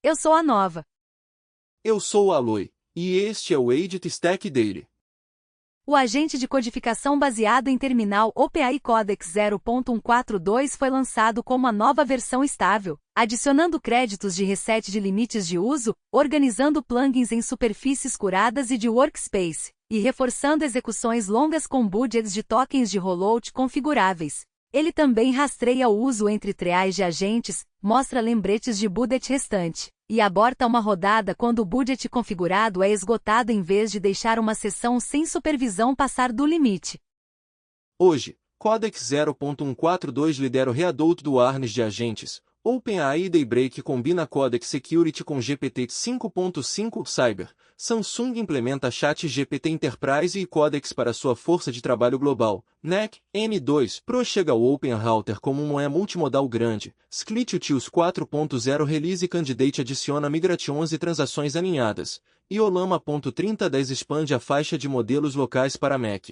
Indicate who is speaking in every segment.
Speaker 1: Eu sou a Nova.
Speaker 2: Eu sou o Aloy, e este é o Edit Stack Daily.
Speaker 1: O agente de codificação baseado em terminal OpenAI Codex 0.142 foi lançado como a nova versão estável, adicionando créditos de reset de limites de uso, organizando plugins em superfícies curadas e de workspace, e reforçando execuções longas com budgets de tokens de rollout configuráveis. Ele também rastreia o uso entre treais de agentes, mostra lembretes de budget restante, e aborta uma rodada quando o budget configurado é esgotado em vez de deixar uma sessão sem supervisão passar do limite.
Speaker 2: Hoje, Codex 0.142 lidera o readout do harness de agentes. OpenAI Daybreak combina Codex Security com GPT 5.5 Cyber. Samsung implementa ChatGPT Enterprise e Codex para sua força de trabalho global. NEC M2 Pro chega ao OpenRouter como um multimodal grande. Sclitutius 4.0 Release Candidate adiciona Migration 11 transações alinhadas. E Olama.3010 expande a faixa de modelos locais para Mac.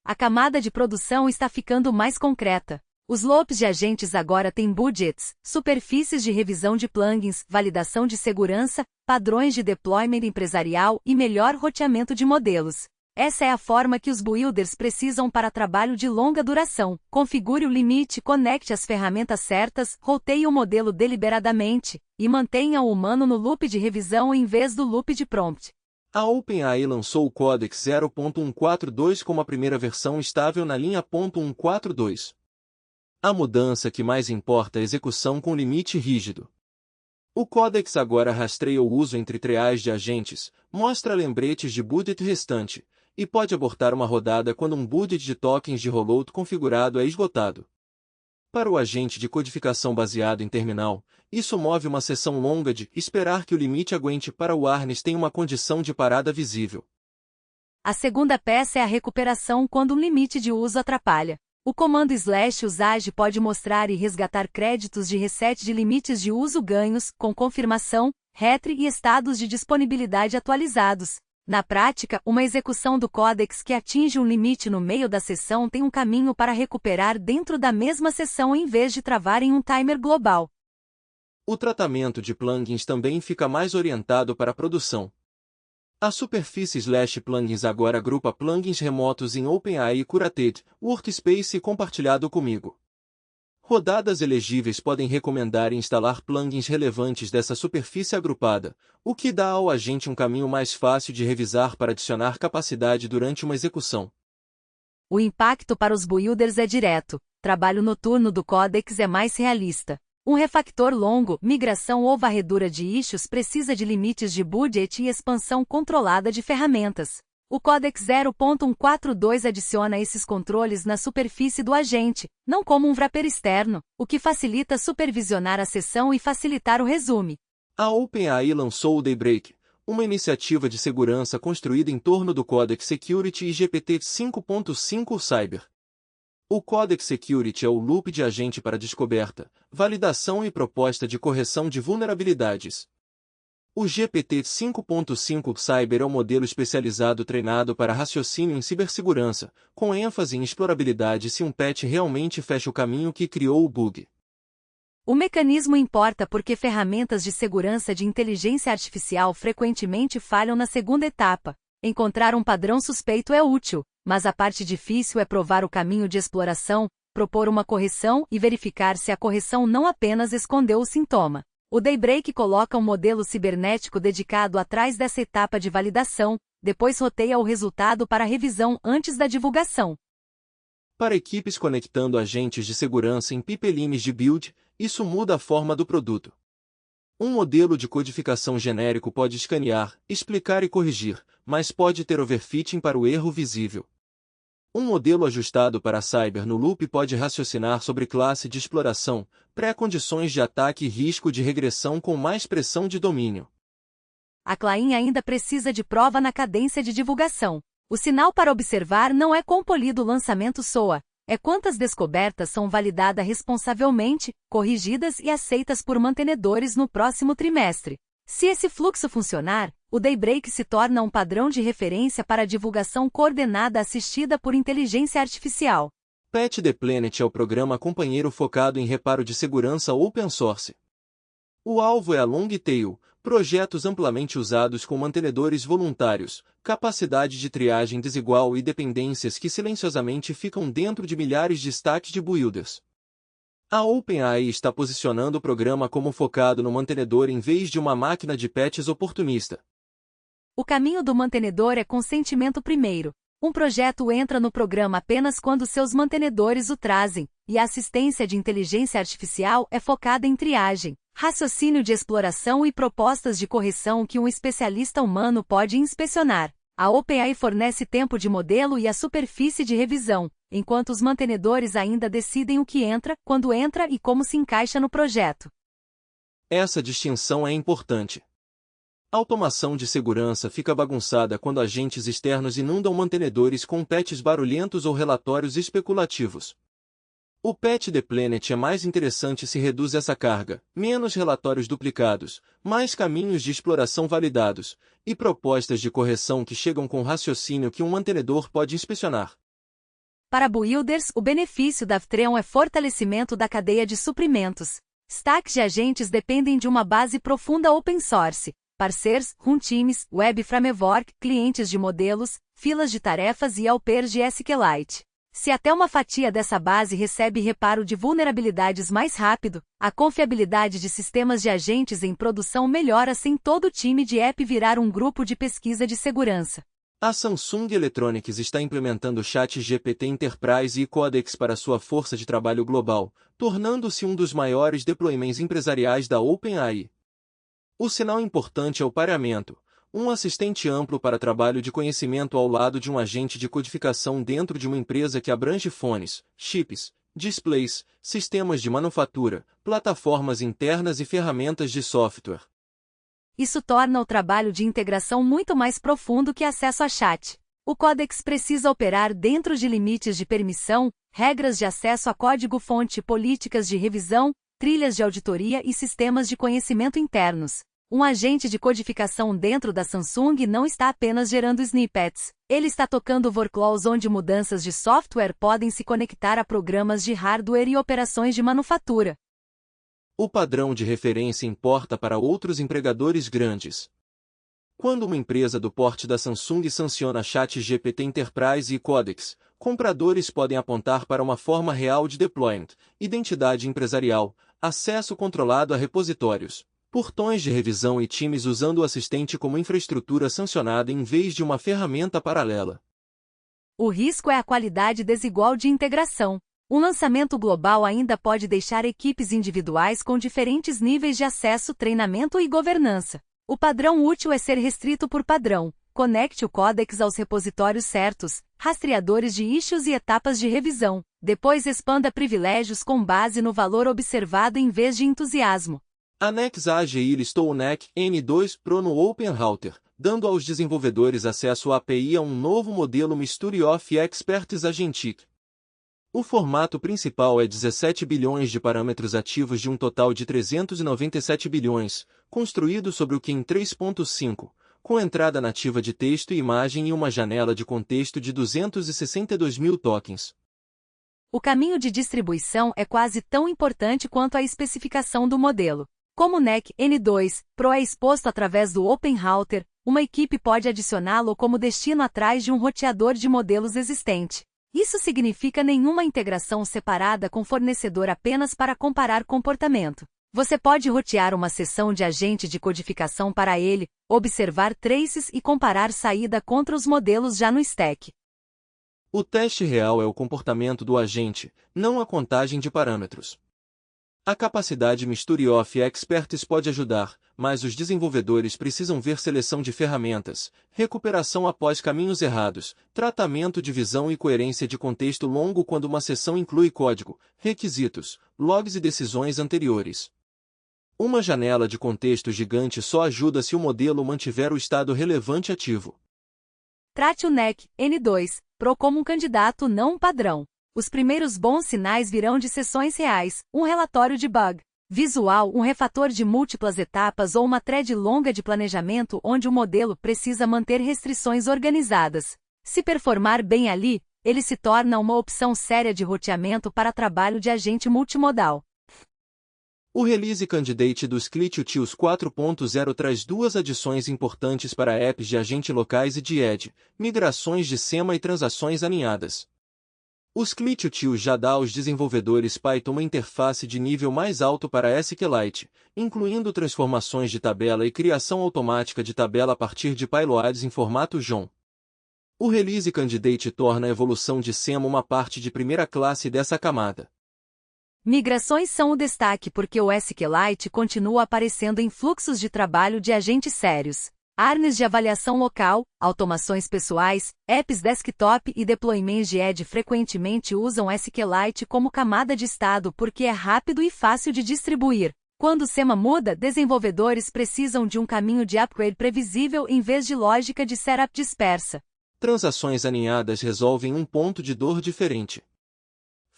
Speaker 1: A camada de produção está ficando mais concreta. Os loops de agentes agora têm budgets, superfícies de revisão de plugins, validação de segurança, padrões de deployment empresarial e melhor roteamento de modelos. Essa é a forma que os builders precisam para trabalho de longa duração. Configure o limite, conecte as ferramentas certas, roteie o modelo deliberadamente, e mantenha o humano no loop de revisão em vez do loop de prompt.
Speaker 2: A OpenAI lançou o Codex 0.142 como a primeira versão estável na linha .142. A mudança que mais importa é a execução com limite rígido. O Codex agora rastreia o uso entre treais de agentes, mostra lembretes de budget restante, e pode abortar uma rodada quando um budget de tokens de rollout configurado é esgotado. Para o agente de codificação baseado em terminal, isso move uma sessão longa de esperar que o limite aguente para o harness tem uma condição de parada visível.
Speaker 1: A segunda peça é a recuperação quando um limite de uso atrapalha. O comando /usage pode mostrar e resgatar créditos de reset de limites de uso ganhos, com confirmação, retry e estados de disponibilidade atualizados. Na prática, uma execução do Codex que atinge um limite no meio da sessão tem um caminho para recuperar dentro da mesma sessão em vez de travar em um timer global.
Speaker 2: O tratamento de plugins também fica mais orientado para a produção. A superfície /plugins agora agrupa plugins remotos em OpenAI Curated, Workspace e compartilhado comigo. Rodadas elegíveis podem recomendar e instalar plugins relevantes dessa superfície agrupada, o que dá ao agente um caminho mais fácil de revisar para adicionar capacidade durante uma execução.
Speaker 1: O impacto para os builders é direto. Trabalho noturno do Codex é mais realista. Um refactor longo, migração ou varredura de issues precisa de limites de budget e expansão controlada de ferramentas. O Codex 0.142 adiciona esses controles na superfície do agente, não como um wrapper externo, o que facilita supervisionar a sessão e facilitar o resume.
Speaker 2: A OpenAI lançou o Daybreak, uma iniciativa de segurança construída em torno do Codex Security e GPT 5.5 Cyber. O Codex Security é o loop de agente para descoberta, validação e proposta de correção de vulnerabilidades. O GPT 5.5 Cyber é um modelo especializado treinado para raciocínio em cibersegurança, com ênfase em explorabilidade se um patch realmente fecha o caminho que criou o bug.
Speaker 1: O mecanismo importa porque ferramentas de segurança de inteligência artificial frequentemente falham na segunda etapa. Encontrar um padrão suspeito é útil, mas a parte difícil é provar o caminho de exploração, propor uma correção e verificar se a correção não apenas escondeu o sintoma. O Daybreak coloca um modelo cibernético dedicado atrás dessa etapa de validação, depois roteia o resultado para revisão antes da divulgação.
Speaker 2: Para equipes conectando agentes de segurança em pipelines de build, isso muda a forma do produto. Um modelo de codificação genérico pode escanear, explicar e corrigir, mas pode ter overfitting para o erro visível. Um modelo ajustado para Cyber no loop pode raciocinar sobre classe de exploração, pré-condições de ataque e risco de regressão com mais pressão de domínio.
Speaker 1: A Claim ainda precisa de prova na cadência de divulgação. O sinal para observar não é quão polido o lançamento soa, é quantas descobertas são validadas responsavelmente, corrigidas e aceitas por mantenedores no próximo trimestre. Se esse fluxo funcionar, o Daybreak se torna um padrão de referência para a divulgação coordenada assistida por inteligência artificial.
Speaker 2: Patch the Planet é o programa companheiro focado em reparo de segurança open source. O alvo é a long tail, projetos amplamente usados com mantenedores voluntários, capacidade de triagem desigual e dependências que silenciosamente ficam dentro de milhares de stacks de builders. A OpenAI está posicionando o programa como focado no mantenedor em vez de uma máquina de patches oportunista.
Speaker 1: O caminho do mantenedor é consentimento primeiro. Um projeto entra no programa apenas quando seus mantenedores o trazem, e a assistência de inteligência artificial é focada em triagem, raciocínio de exploração e propostas de correção que um especialista humano pode inspecionar. A OpenAI fornece tempo de modelo e a superfície de revisão, enquanto os mantenedores ainda decidem o que entra, quando entra e como se encaixa no projeto.
Speaker 2: Essa distinção é importante. A automação de segurança fica bagunçada quando agentes externos inundam mantenedores com patches barulhentos ou relatórios especulativos. O Patch the Planet é mais interessante se reduz essa carga, menos relatórios duplicados, mais caminhos de exploração validados, e propostas de correção que chegam com raciocínio que um mantenedor pode inspecionar.
Speaker 1: Para builders, o benefício da Avtreon é fortalecimento da cadeia de suprimentos. Stacks de agentes dependem de uma base profunda open source. Parceiros, runtimes, web framework, clientes de modelos, filas de tarefas e helpers de SQLite. Se até uma fatia dessa base recebe reparo de vulnerabilidades mais rápido, a confiabilidade de sistemas de agentes em produção melhora sem todo o time de app virar um grupo de pesquisa de segurança.
Speaker 2: A Samsung Electronics está implementando ChatGPT Enterprise e Codex para sua força de trabalho global, tornando-se um dos maiores deployments empresariais da OpenAI. O sinal importante é o pareamento, um assistente amplo para trabalho de conhecimento ao lado de um agente de codificação dentro de uma empresa que abrange fones, chips, displays, sistemas de manufatura, plataformas internas e ferramentas de software.
Speaker 1: Isso torna o trabalho de integração muito mais profundo que acesso a chat. O Codex precisa operar dentro de limites de permissão, regras de acesso a código-fonte, políticas de revisão, trilhas de auditoria e sistemas de conhecimento internos. Um agente de codificação dentro da Samsung não está apenas gerando snippets, ele está tocando workflows onde mudanças de software podem se conectar a programas de hardware e operações de manufatura.
Speaker 2: O padrão de referência importa para outros empregadores grandes. Quando uma empresa do porte da Samsung sanciona ChatGPT Enterprise e Codex, compradores podem apontar para uma forma real de deployment, identidade empresarial, acesso controlado a repositórios, portões de revisão e times usando o assistente como infraestrutura sancionada em vez de uma ferramenta paralela.
Speaker 1: O risco é a qualidade desigual de integração. Um lançamento global ainda pode deixar equipes individuais com diferentes níveis de acesso, treinamento e governança. O padrão útil é ser restrito por padrão. Conecte o Codex aos repositórios certos, rastreadores de issues e etapas de revisão. Depois expanda privilégios com base no valor observado em vez de entusiasmo.
Speaker 2: A NextAGI listou o NEC N2 Pro no OpenRouter, dando aos desenvolvedores acesso à API a um novo modelo Mystery of Experts Agentic. O formato principal é 17 bilhões de parâmetros ativos de um total de 397 bilhões, construído sobre o Kin 3.5, com entrada nativa de texto e imagem e uma janela de contexto de 262 mil tokens.
Speaker 1: O caminho de distribuição é quase tão importante quanto a especificação do modelo. Como o NEC N2 Pro é exposto através do OpenRouter, uma equipe pode adicioná-lo como destino atrás de um roteador de modelos existente. Isso significa nenhuma integração separada com fornecedor apenas para comparar comportamento. Você pode rotear uma seção de agente de codificação para ele, observar traces e comparar saída contra os modelos já no stack.
Speaker 2: O teste real é o comportamento do agente, não a contagem de parâmetros. A capacidade Mystery of Experts pode ajudar, mas os desenvolvedores precisam ver seleção de ferramentas, recuperação após caminhos errados, tratamento de visão e coerência de contexto longo quando uma sessão inclui código, requisitos, logs e decisões anteriores. Uma janela de contexto gigante só ajuda se o modelo mantiver o estado relevante ativo.
Speaker 1: Trate o NEC N2 Pro como um candidato não padrão. Os primeiros bons sinais virão de sessões reais, um relatório de bug visual, um refator de múltiplas etapas ou uma thread longa de planejamento onde o modelo precisa manter restrições organizadas. Se performar bem ali, ele se torna uma opção séria de roteamento para trabalho de agente multimodal.
Speaker 2: O Release Candidate do SclittUtils 4.0 traz duas adições importantes para apps de agente locais e de edge, migrações de SEMA e transações alinhadas. O SclittUtils já dá aos desenvolvedores Python uma interface de nível mais alto para SQLite, incluindo transformações de tabela e criação automática de tabela a partir de payloads em formato JSON. O Release Candidate torna a evolução de SEMA uma parte de primeira classe dessa camada.
Speaker 1: Migrações são o destaque porque o SQLite continua aparecendo em fluxos de trabalho de agentes sérios. ARNs de avaliação local, automações pessoais, apps desktop e deployments de edge frequentemente usam SQLite como camada de estado porque é rápido e fácil de distribuir. Quando o SEMA muda, desenvolvedores precisam de um caminho de upgrade previsível em vez de lógica de setup dispersa.
Speaker 2: Transações alinhadas resolvem um ponto de dor diferente.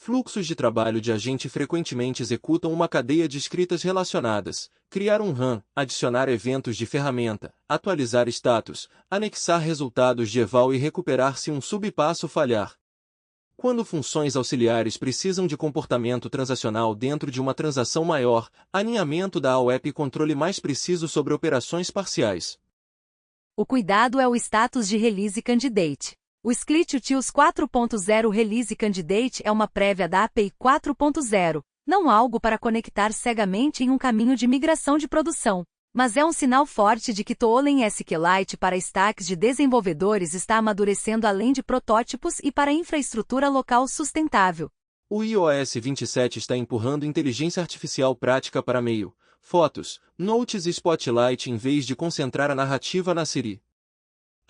Speaker 2: Fluxos de trabalho de agente frequentemente executam uma cadeia de escritas relacionadas, criar um RAM, adicionar eventos de ferramenta, atualizar status, anexar resultados de eval e recuperar se um subpasso falhar. Quando funções auxiliares precisam de comportamento transacional dentro de uma transação maior, alinhamento dá ao app controle mais preciso sobre operações parciais.
Speaker 1: O cuidado é o status de Release Candidate. O SclittUtils 4.0 Release Candidate é uma prévia da API 4.0, não algo para conectar cegamente em um caminho de migração de produção, mas é um sinal forte de que Tooling SQLite para stacks de desenvolvedores está amadurecendo além de protótipos e para infraestrutura local sustentável.
Speaker 2: O iOS 27 está empurrando inteligência artificial prática para e-mail, fotos, notes e Spotlight em vez de concentrar a narrativa na Siri.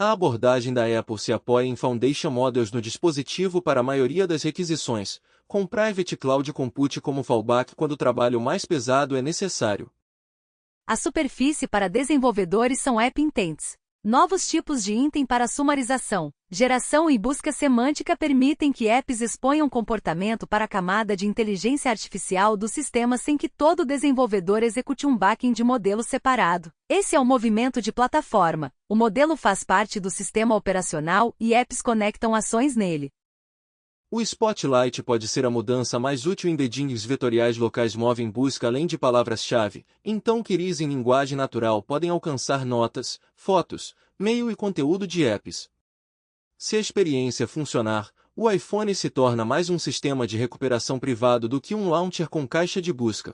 Speaker 2: A abordagem da Apple se apoia em Foundation Models no dispositivo para a maioria das requisições, com Private Cloud Compute como fallback quando o trabalho mais pesado é necessário.
Speaker 1: A superfície para desenvolvedores são App Intents. Novos tipos de item para sumarização, geração e busca semântica permitem que apps exponham comportamento para a camada de inteligência artificial do sistema sem que todo desenvolvedor execute um backend de modelo separado. Esse é o movimento de plataforma. O modelo faz parte do sistema operacional e apps conectam ações nele.
Speaker 2: O Spotlight pode ser a mudança mais útil em embeddings vetoriais locais movem busca além de palavras-chave, então queries em linguagem natural podem alcançar notas, fotos, mail e conteúdo de apps. Se a experiência funcionar, o iPhone se torna mais um sistema de recuperação privado do que um launcher com caixa de busca.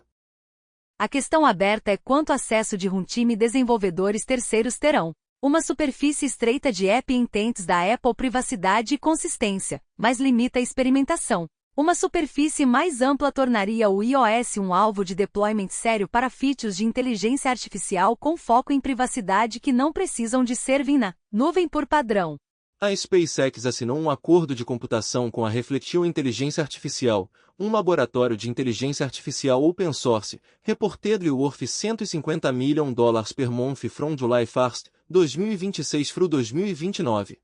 Speaker 1: A questão aberta é quanto acesso de runtime desenvolvedores terceiros terão. Uma superfície estreita de App Intents da Apple privacidade e consistência, mas limita a experimentação. Uma superfície mais ampla tornaria o iOS um alvo de deployment sério para features de inteligência artificial com foco em privacidade que não precisam de servir na nuvem por padrão.
Speaker 2: A SpaceX assinou um acordo de computação com a Reflectio Inteligência Artificial, um laboratório de inteligência artificial open source, reportedly worth $150 million per month from July 1st, 2026 through 2029.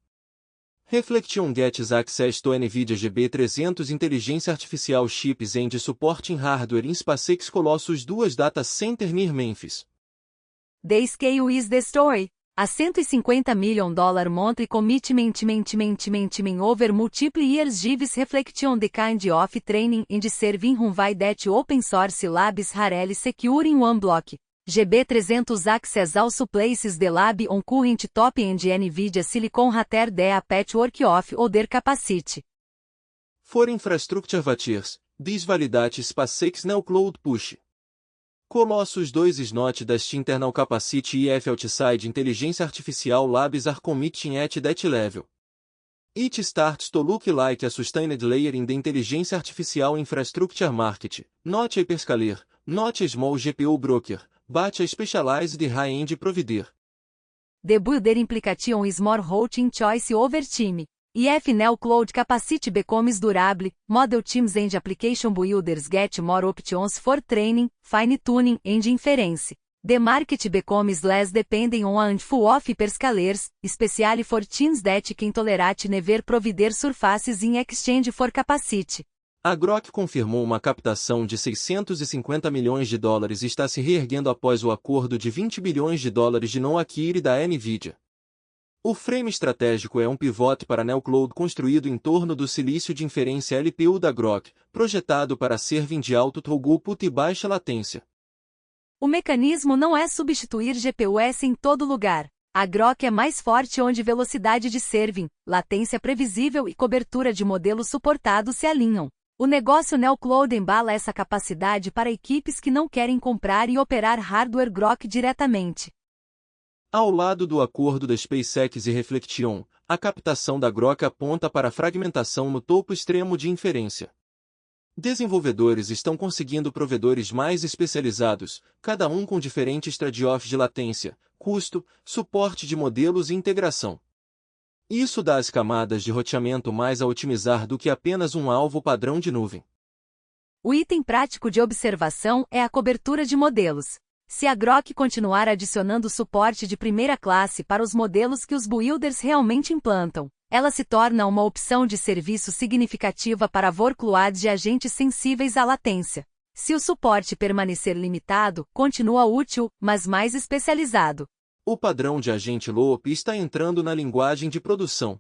Speaker 2: Reflection gets access to NVIDIA GB300 Inteligência Artificial Chips and Supporting Hardware in SpaceX Colossus 2 Data Center near Memphis.
Speaker 1: The scale is the story. A $150 million monthly commitment over multiple years gives reflection the kind of training and serving runway that open source labs rarely secure in one block. GB300 access also places the lab on current top-end NVIDIA Silicon rather than a patchwork of other capacity.
Speaker 2: For infrastructure vatirs, this validates SpaceX Neo Cloud Push. Colossus 2 is not that internal capacity if outside inteligência artificial labs are committing at that level. It starts to look like a sustained layer in the intelligência artificial infrastructure market, not a hyperscaler, not a small GPU broker, but a specialized high-end provider.
Speaker 1: The builder implication is more routing choice over time. If Neo Cloud Capacity becomes durable, model teams and application builders get more options for training, fine-tuning and inference. The market becomes less dependent on a handful of hyperscalers, especially for teams that can tolerate never provider surfaces in exchange for capacity.
Speaker 2: A Grok confirmou uma captação de $650 milhões e está se reerguendo após o acordo de $20 bilhões de no-acquire da NVIDIA. O frame estratégico é um pivote para Neo Cloud construído em torno do silício de inferência LPU da Grok, projetado para serving de alto throughput e baixa latência.
Speaker 1: O mecanismo não é substituir GPUs em todo lugar. A Groq é mais forte onde velocidade de serving, latência previsível e cobertura de modelo suportado se alinham. O negócio NeoCloud embala essa capacidade para equipes que não querem comprar e operar hardware Groq diretamente.
Speaker 2: Ao lado do acordo da SpaceX e Reflection, a captação da Groq aponta para a fragmentação no topo extremo de inferência. Desenvolvedores estão conseguindo provedores mais especializados, cada um com diferentes trade-offs de latência, custo, suporte de modelos e integração. Isso dá as camadas de roteamento mais a otimizar do que apenas um alvo padrão de nuvem.
Speaker 1: O item prático de observação é a cobertura de modelos. Se a Groq continuar adicionando suporte de primeira classe para os modelos que os builders realmente implantam, ela se torna uma opção de serviço significativa para workloads de agentes sensíveis à latência. Se o suporte permanecer limitado, continua útil, mas mais especializado.
Speaker 2: O padrão de agente LOAP está entrando na linguagem de produção.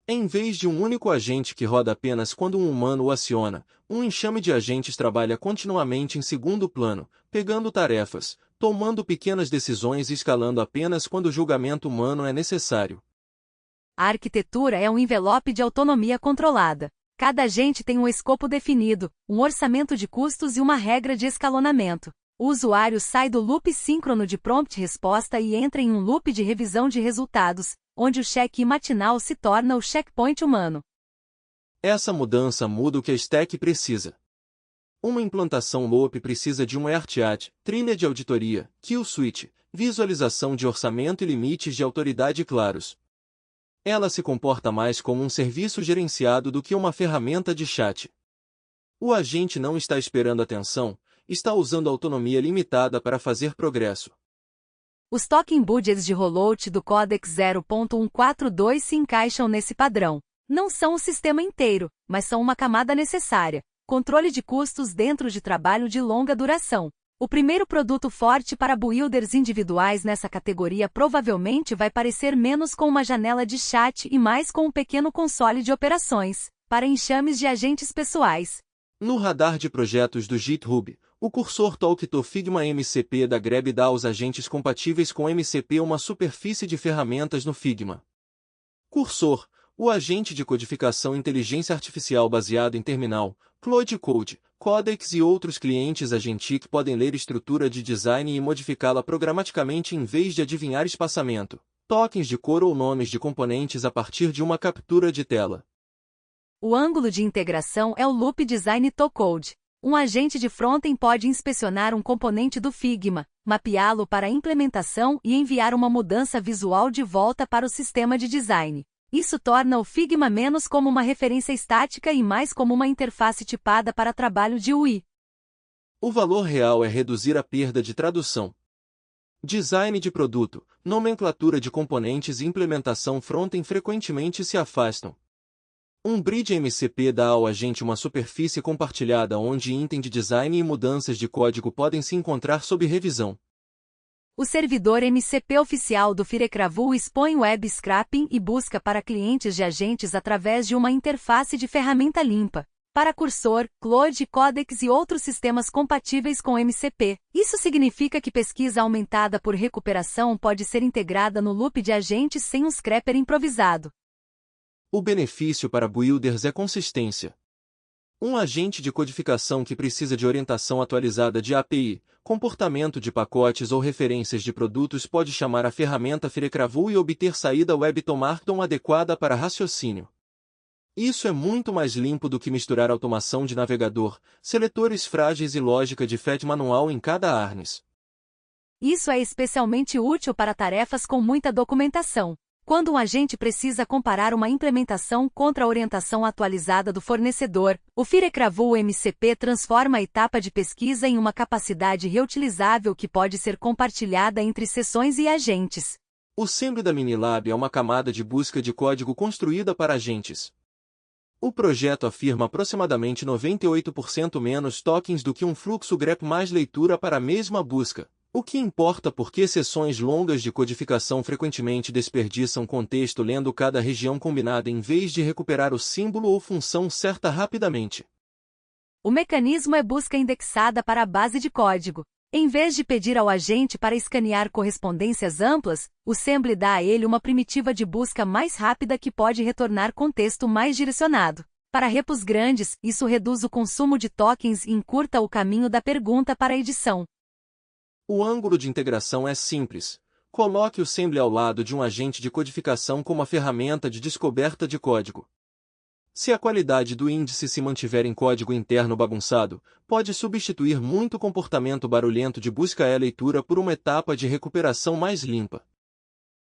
Speaker 2: Em vez de um único agente que roda apenas quando um humano o aciona, um enxame de agentes trabalha continuamente em segundo plano, pegando tarefas, tomando pequenas decisões e escalando apenas quando o julgamento humano é necessário.
Speaker 1: A arquitetura é um envelope de autonomia controlada. Cada agente tem um escopo definido, um orçamento de custos e uma regra de escalonamento. O usuário sai do loop síncrono de prompt-resposta e entra em um loop de revisão de resultados, onde o check matinal se torna o checkpoint humano.
Speaker 2: Essa mudança muda o que a stack precisa. Uma implantação LOAP precisa de um ERTIAT, trilha de auditoria, kill switch, visualização de orçamento e limites de autoridade claros. Ela se comporta mais como um serviço gerenciado do que uma ferramenta de chat. O agente não está esperando atenção, está usando autonomia limitada para fazer progresso.
Speaker 1: Os token budgets de rollout do Codex 0.142 se encaixam nesse padrão. Não são o sistema inteiro, mas são uma camada necessária. Controle de custos dentro de trabalho de longa duração. O primeiro produto forte para builders individuais nessa categoria provavelmente vai parecer menos com uma janela de chat e mais com um pequeno console de operações, para enxames de agentes pessoais.
Speaker 2: No radar de projetos do GitHub, o cursor Talk2 Figma MCP da Grab dá aos agentes compatíveis com MCP uma superfície de ferramentas no Figma. Cursor, o agente de codificação inteligência artificial baseado em terminal, Claude Code, Codex e outros clientes Agentic podem ler estrutura de design e modificá-la programaticamente em vez de adivinhar espaçamento, tokens de cor ou nomes de componentes a partir de uma captura de tela.
Speaker 1: O ângulo de integração é o Loop Design to Code. Um agente de frontend pode inspecionar um componente do Figma, mapeá-lo para a implementação e enviar uma mudança visual de volta para o sistema de design. Isso torna o Figma menos como uma referência estática e mais como uma interface tipada para trabalho de UI.
Speaker 2: O valor real é reduzir a perda de tradução. Design de produto, nomenclatura de componentes e implementação frontend frequentemente se afastam. Um bridge MCP dá ao agente uma superfície compartilhada onde itens de design e mudanças de código podem se encontrar sob revisão.
Speaker 1: O servidor MCP oficial do Firecravu expõe web scraping e busca para clientes de agentes através de uma interface de ferramenta limpa. Para Cursor, Claude, Codex e outros sistemas compatíveis com MCP, isso significa que pesquisa aumentada por recuperação pode ser integrada no loop de agentes sem um scrapper improvisado.
Speaker 2: O benefício para builders é consistência. Um agente de codificação que precisa de orientação atualizada de API, comportamento de pacotes ou referências de produtos pode chamar a ferramenta Firecravu e obter saída WebTomarton adequada para raciocínio. Isso é muito mais limpo do que misturar automação de navegador, seletores frágeis e lógica de FET manual em cada harness.
Speaker 1: Isso é especialmente útil para tarefas com muita documentação. Quando um agente precisa comparar uma implementação contra a orientação atualizada do fornecedor, o Firecravu MCP transforma a etapa de pesquisa em uma capacidade reutilizável que pode ser compartilhada entre seções e agentes.
Speaker 2: O Assembly da Minilab é uma camada de busca de código construída para agentes. O projeto afirma aproximadamente 98% menos tokens do que um fluxo grep mais leitura para a mesma busca. O que importa porque sessões longas de codificação frequentemente desperdiçam contexto lendo cada região combinada em vez de recuperar o símbolo ou função certa rapidamente.
Speaker 1: O mecanismo é busca indexada para a base de código. Em vez de pedir ao agente para escanear correspondências amplas, o Sembly dá a ele uma primitiva de busca mais rápida que pode retornar contexto mais direcionado. Para repos grandes, isso reduz o consumo de tokens e encurta o caminho da pergunta para a edição.
Speaker 2: O ângulo de integração é simples. Coloque o Sembly ao lado de um agente de codificação como a ferramenta de descoberta de código. Se a qualidade do índice se mantiver em código interno bagunçado, pode substituir muito comportamento barulhento de busca e leitura por uma etapa de recuperação mais limpa.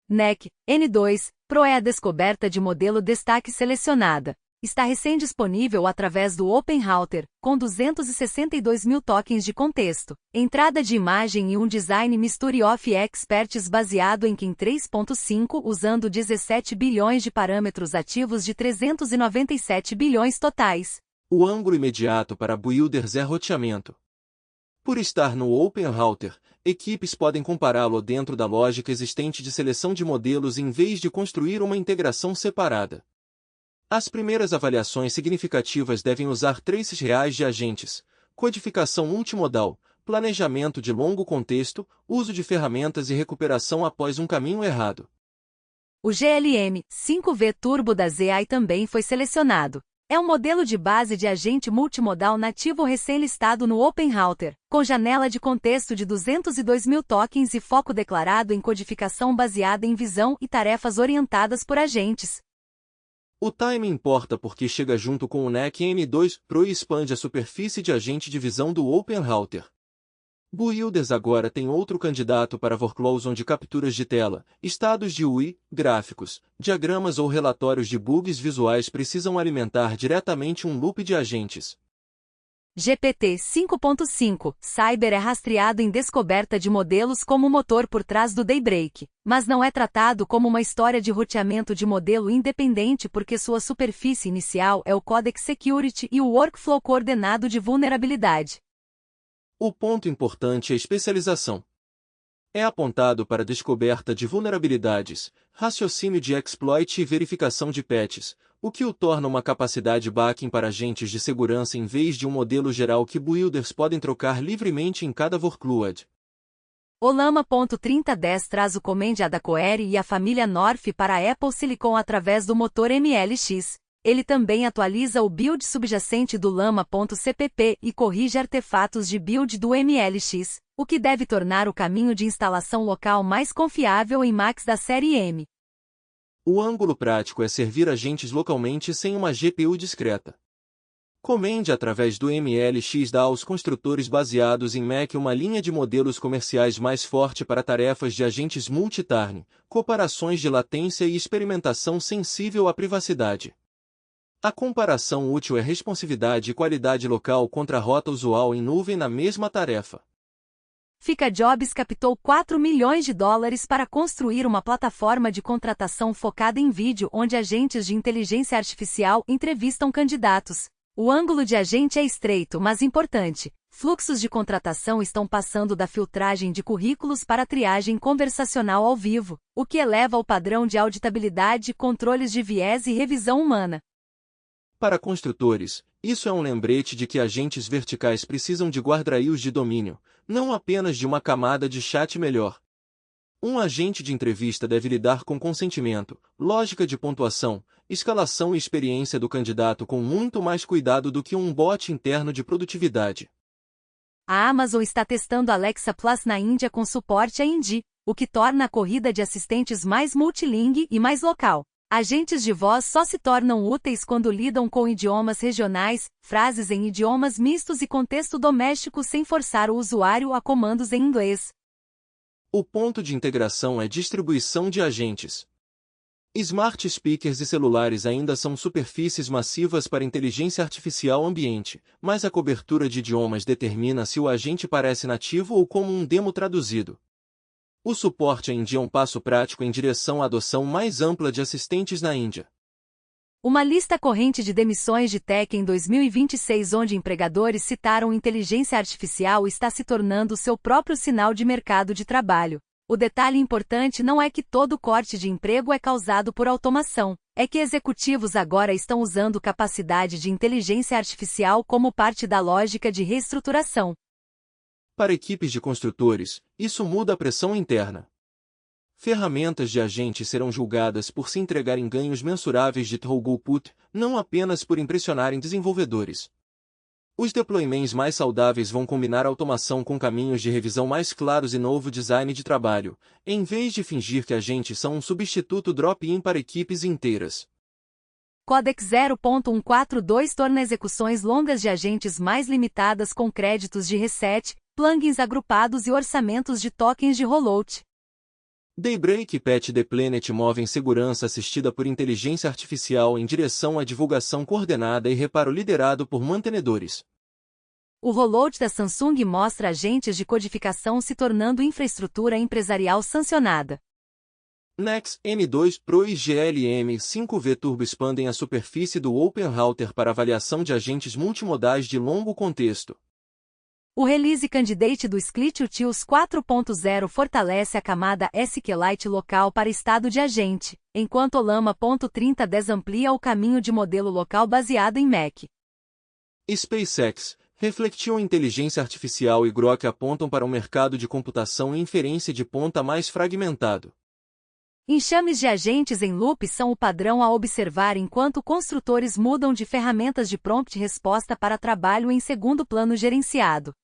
Speaker 1: NEC N2 Pro é a descoberta de modelo destaque selecionada. Está recém-disponível através do OpenRouter, com 262 mil tokens de contexto, entrada de imagem e um design Mystery of Experts baseado em Kin 3.5 usando 17 bilhões de parâmetros ativos de 397 bilhões totais.
Speaker 2: O ângulo imediato para builders é roteamento. Por estar no OpenRouter, equipes podem compará-lo dentro da lógica existente de seleção de modelos em vez de construir uma integração separada. As primeiras avaliações significativas devem usar traces reais de agentes, codificação multimodal, planejamento de longo contexto, uso de ferramentas e recuperação após um caminho errado.
Speaker 1: O GLM 5V Turbo da ZEAI também foi selecionado. É um modelo de base de agente multimodal nativo recém-listado no OpenRouter, com janela de contexto de 202 mil tokens e foco declarado em codificação baseada em visão e tarefas orientadas por agentes.
Speaker 2: O time importa porque chega junto com o NEC N2 Pro e expande a superfície de agente de visão do OpenRouter. Builders agora tem outro candidato para workflows onde capturas de tela, estados de UI, gráficos, diagramas ou relatórios de bugs visuais precisam alimentar diretamente um loop de agentes.
Speaker 1: GPT 5.5 Cyber é rastreado em descoberta de modelos como motor por trás do Daybreak, mas não é tratado como uma história de roteamento de modelo independente porque sua superfície inicial é o Codex Security e o workflow coordenado de vulnerabilidade.
Speaker 2: O ponto importante é especialização. É apontado para descoberta de vulnerabilidades, raciocínio de exploit e verificação de patches, o que o torna uma capacidade backing para agentes de segurança em vez de um modelo geral que builders podem trocar livremente em cada workload.
Speaker 1: O Llama.3010 traz o Command Ada Query e a família North para a Apple Silicon através do motor MLX. Ele também atualiza o build subjacente do Llama.cpp e corrige artefatos de build do MLX, o que deve tornar o caminho de instalação local mais confiável em Macs da série M.
Speaker 2: O ângulo prático é servir agentes localmente sem uma GPU discreta. Command através do MLX dá aos construtores baseados em Mac uma linha de modelos comerciais mais forte para tarefas de agentes multitarn, comparações de latência e experimentação sensível à privacidade. A comparação útil é responsividade e qualidade local contra a rota usual em nuvem na mesma tarefa.
Speaker 1: Fica Jobs captou $4 milhões para construir uma plataforma de contratação focada em vídeo onde agentes de inteligência artificial entrevistam candidatos. O ângulo de agente é estreito, mas importante. Fluxos de contratação estão passando da filtragem de currículos para a triagem conversacional ao vivo, o que eleva o padrão de auditabilidade, controles de viés e revisão humana.
Speaker 2: Para construtores, isso é um lembrete de que agentes verticais precisam de guardrails de domínio, não apenas de uma camada de chat melhor. Um agente de entrevista deve lidar com consentimento, lógica de pontuação, escalação e experiência do candidato com muito mais cuidado do que um bot interno de produtividade.
Speaker 1: A Amazon está testando Alexa Plus na Índia com suporte a Hindi, o que torna a corrida de assistentes mais multilingue e mais local. Agentes de voz só se tornam úteis quando lidam com idiomas regionais, frases em idiomas mistos e contexto doméstico sem forçar o usuário a comandos em inglês.
Speaker 2: O ponto de integração é distribuição de agentes. Smart speakers e celulares ainda são superfícies massivas para inteligência artificial ambiente, mas a cobertura de idiomas determina se o agente parece nativo ou como um demo traduzido. O suporte à Índia é um passo prático em direção à adoção mais ampla de assistentes na Índia.
Speaker 1: Uma lista corrente de demissões de tech em 2026 onde empregadores citaram inteligência artificial está se tornando seu próprio sinal de mercado de trabalho. O detalhe importante não é que todo corte de emprego é causado por automação, é que executivos agora estão usando capacidade de inteligência artificial como parte da lógica de reestruturação.
Speaker 2: Para equipes de construtores, isso muda a pressão interna. Ferramentas de agente serão julgadas por se entregarem ganhos mensuráveis de throughput, não apenas por impressionarem desenvolvedores. Os deployments mais saudáveis vão combinar automação com caminhos de revisão mais claros e novo design de trabalho, em vez de fingir que agentes são um substituto drop-in para equipes inteiras.
Speaker 1: Codex 0.142 torna execuções longas de agentes mais limitadas com créditos de reset, plugins agrupados e orçamentos de tokens de rollout.
Speaker 2: Daybreak e Patch the Planet movem segurança assistida por inteligência artificial em direção à divulgação coordenada e reparo liderado por mantenedores.
Speaker 1: O rollout da Samsung mostra agentes de codificação se tornando infraestrutura empresarial sancionada.
Speaker 2: Nex, M2 Pro e GLM5V Turbo expandem a superfície do Open Router para avaliação de agentes multimodais de longo contexto.
Speaker 1: O Release Candidate do SclittUtils 4.0 fortalece a camada SQLite local para estado de agente, enquanto o Llama.3010 amplia o caminho de modelo local baseado em Mac.
Speaker 2: SpaceX, Reflection Inteligência Artificial e Grok apontam para um mercado de computação e inferência de ponta mais fragmentado.
Speaker 1: Enxames de agentes em loop são o padrão a observar enquanto construtores mudam de ferramentas de prompt resposta para trabalho em segundo plano gerenciado.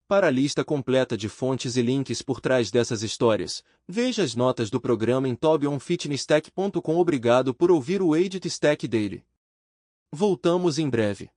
Speaker 2: Para a lista completa de fontes e links por trás dessas histórias, veja as notas do programa em tobionfitnesstech.com. Obrigado por ouvir o Edit Stack Daily. Voltamos em breve.